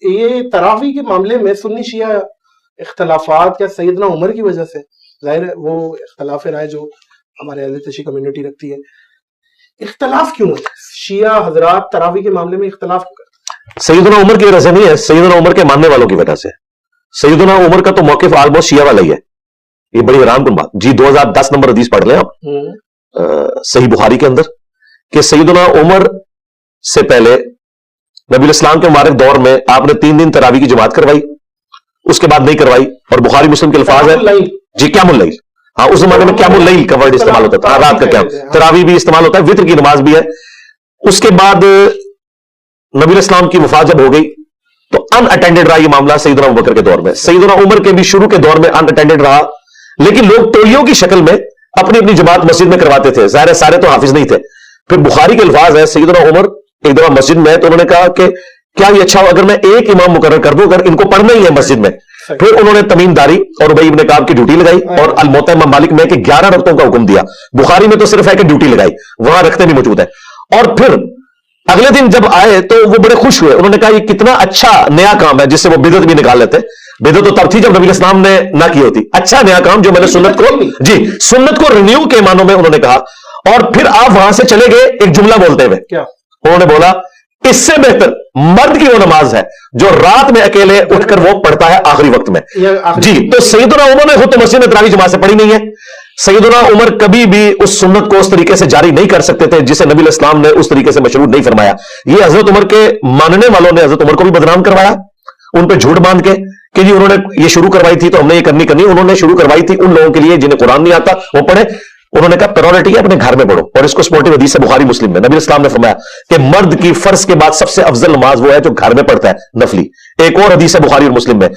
یہ تراویح کے معاملے میں سنی شیعہ اختلافات کیا سیدنا عمر کی وجہ سے؟ ظاہر ہے وہ اختلاف رائے جو ہمارے اہل تشیع کمیونٹی رکھتی ہے، اختلاف کیوں ہے شیعہ حضرات تراویح کے معاملے میں اختلاف کیوں کرتے؟ سیدنا عمر کی وجہ سے نہیں ہے، سیدنا عمر کے ماننے والوں کی وجہ سے۔ سیدنا عمر کا تو موقف آلموسٹ شیعہ والا ہی ہے، یہ بڑی حیران کن بات جی۔ 2010 نمبر حدیث پڑھ لیں آپ صحیح بخاری کے اندر کہ سیدنا عمر سے پہلے نبی الاسلام کے مبارک دور میں آپ نے 3 دن تراویح کی جماعت کروائی، اس کے بعد نہیں کروائی، اور بخاری مسلم کے الفاظ ہے جی قیام اللیل، ہاں اس زمانے میں قیام اللیل کا ورڈ استعمال ہوتا تھا، رات کا قیام، تراویح بھی استعمال ہوتا ہے، وتر کی نماز بھی ہے۔ اس کے بعد نبی الاسلام کی وفات جب ہو گئی تو ان اٹینڈڈ رہا یہ معاملہ سیدنا ابوبکر کے دور میں۔ سیدنا عمر کے بھی شروع کے دور میں ان اٹینڈڈ رہا، لیکن لوگ ٹولیوں کی شکل میں اپنی اپنی جماعت مسجد میں کرواتے تھے، ظاہر ہے سارے تو حافظ نہیں تھے۔ پھر بخاری کے الفاظ ہے سیدنا عمر ایک دفعہ مسجد میں تو انہوں نے کہا کہ کیا یہ اچھا ہو اگر میں ایک امام مقرر کر دوں، اگر ان کو پڑھنا ہی ہے مسجد میں۔ پھر انہوں نے تمیم داری اور ابی بن کعب کی ڈیوٹی لگائی، اور الموطا امام مالک میں کہ 11 رکعتوں کا حکم دیا، بخاری میں تو صرف ہے کہ ڈیوٹی لگائی، وہاں رکھتے بھی موجود ہیں۔ اور پھر اگلے دن جب آئے تو وہ بڑے خوش ہوئے، انہوں نے کہا یہ کتنا اچھا نیا کام ہے جس سے وہ بدعت بھی نکال لیتے۔ بدعت تو تب تھی جب نبی الاسلام نے نہ کی ہوتی، اچھا نیا کام جو میں نے سنت کو جی سنت کو رینیو کے معنوں میں انہوں نے کہا۔ اور پھر آپ وہاں سے چلے گئے ایک جملہ بولتے ہوئے، کیا انہوں نے بولا اس سے بہتر مرد کی وہ نماز ہے جو رات میں اکیلے اٹھ کر وہ پڑھتا ہے آخری وقت میں جی۔ تو سیدنا عمر نے خود تو مسجد میں تراویح جماعت سے پڑھی نہیں ہے، سیدنا عمر کبھی بھی اس سنت کو اس طریقے سے جاری نہیں کر سکتے تھے جسے نبی الاسلام نے اس طریقے سے مشروع نہیں فرمایا۔ یہ حضرت عمر کے ماننے والوں نے حضرت عمر کو بھی بدنام کروایا، ان پہ جھوٹ باندھ کے کہ جی انہوں نے یہ شروع کروائی تھی تو ہم نے یہ کرنی، انہوں نے شروع کروائی تھی ان لوگوں کے لیے جنہیں قرآن نہیں آتا وہ پڑھے۔ انہوں نے کہا پرائورٹی ہے اپنے گھر میں پڑھو، اور اس کو سپورٹو حدیث ہے بخاری مسلم میں، نبی اسلام نے فرمایا کہ مرد کی فرض کے بعد سب سے افضل نماز وہ ہے جو گھر میں پڑھتا ہے نفلی۔ ایک اور حدیث ہے بخاری اور مسلم میں،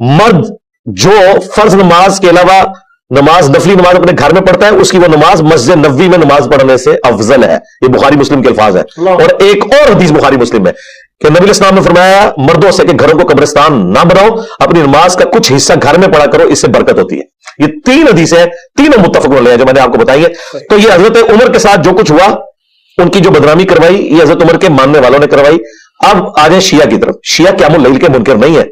مرد جو فرض نماز کے علاوہ نماز نفلی نماز اپنے گھر میں پڑھتا ہے اس کی وہ نماز مسجد نبوی میں نماز پڑھنے سے افضل ہے، یہ بخاری مسلم کے الفاظ ہے۔ اور ایک اور حدیث بخاری مسلم میں کہ نبی اسلام نے فرمایا مردوں سے کہ گھروں کو قبرستان نہ بناؤ، اپنی نماز کا کچھ حصہ گھر میں پڑھا کرو، اس سے برکت ہوتی ہے۔ یہ 3 حدیثیں تینوں متفق علیہ ہیں جو میں نے آپ کو بتائی ہے۔ تو یہ حضرت عمر کے ساتھ جو کچھ ہوا، ان کی جو بدنامی کروائی یہ حضرت عمر کے ماننے والوں نے کروائی۔ اب آ جائیں شیعہ کی طرف، شیعہ قیام اللیل کے منکر نہیں ہے،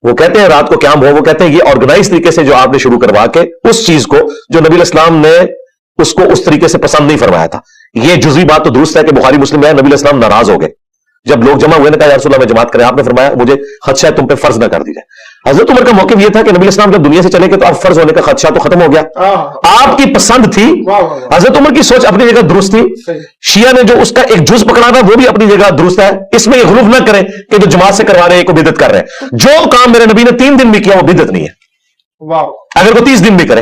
وہ کہتے ہیں رات کو قیام ہو، وہ کہتے ہیں یہ آرگنائز طریقے سے جو آپ نے شروع کروا کے اس چیز کو جو نبی الاسلام نے اس کو اس طریقے سے پسند نہیں فرمایا تھا۔ یہ جزوی بات تو درست ہے کہ بخاری مسلم میں نبی الاسلام ناراض ہو گئے جب لوگ جمع ہوئے نے کہا یا رسول اللہ میں جماعت کریں، آپ نے فرمایا مجھے خدشہ ہے تم پہ فرض نہ کر دی جائے۔ حضرت عمر کا موقف یہ تھا کہ نبی الاسلام جب دنیا سے چلے گئے تو اب فرض ہونے کا خدشہ تو ختم ہو گیا، آپ کی پسند تھی۔ حضرت عمر کی سوچ اپنی جگہ درست تھی، شیعہ نے جو اس کا ایک جز پکڑا تھا وہ بھی اپنی جگہ درست ہے۔ اس میں یہ غلو نہ کریں کہ جو جماعت سے کروا رہے ہیں کو بدعت کر رہے ہیں۔ جو کام میرے نبی نے 3 دن بھی کیا وہ بدعت نہیں ہے، اگر وہ 30 دن بھی کرے۔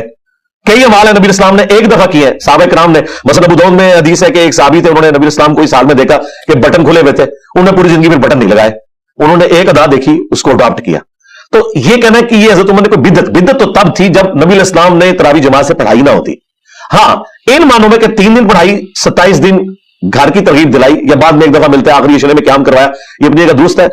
کئی اعمال ہیں نبی الاسلام نے ایک دفعہ کیے ہیں، صحابہ کرام نے، مثلا ابو داؤد میں حدیث ہے کہ ایک صحابی تھے، انہوں نے نبی الاسلام کو اس حال میں دیکھا کہ بٹن کھلے ہوئے تھے، انہوں نے پوری زندگی میں بٹن نہیں لگائے، انہوں نے ایک ادا دیکھی اس کو اڈاپٹ کیا۔ تو یہ کہنا ہے کہ یہ حضرت عمر نے کوئی بدعت تو تب تھی جب نبی الاسلام نے تراویح جماعت سے پڑھائی نہ ہوتی۔ ہاں ان معنوں میں کہ 3 دن پڑھائی، 27 دن گھر کی ترغیب دلائی، یا بعد میں ایک دفعہ ملتے آخری اشرے میں قیام کروایا، یہ اپنی جگہ درست ہے۔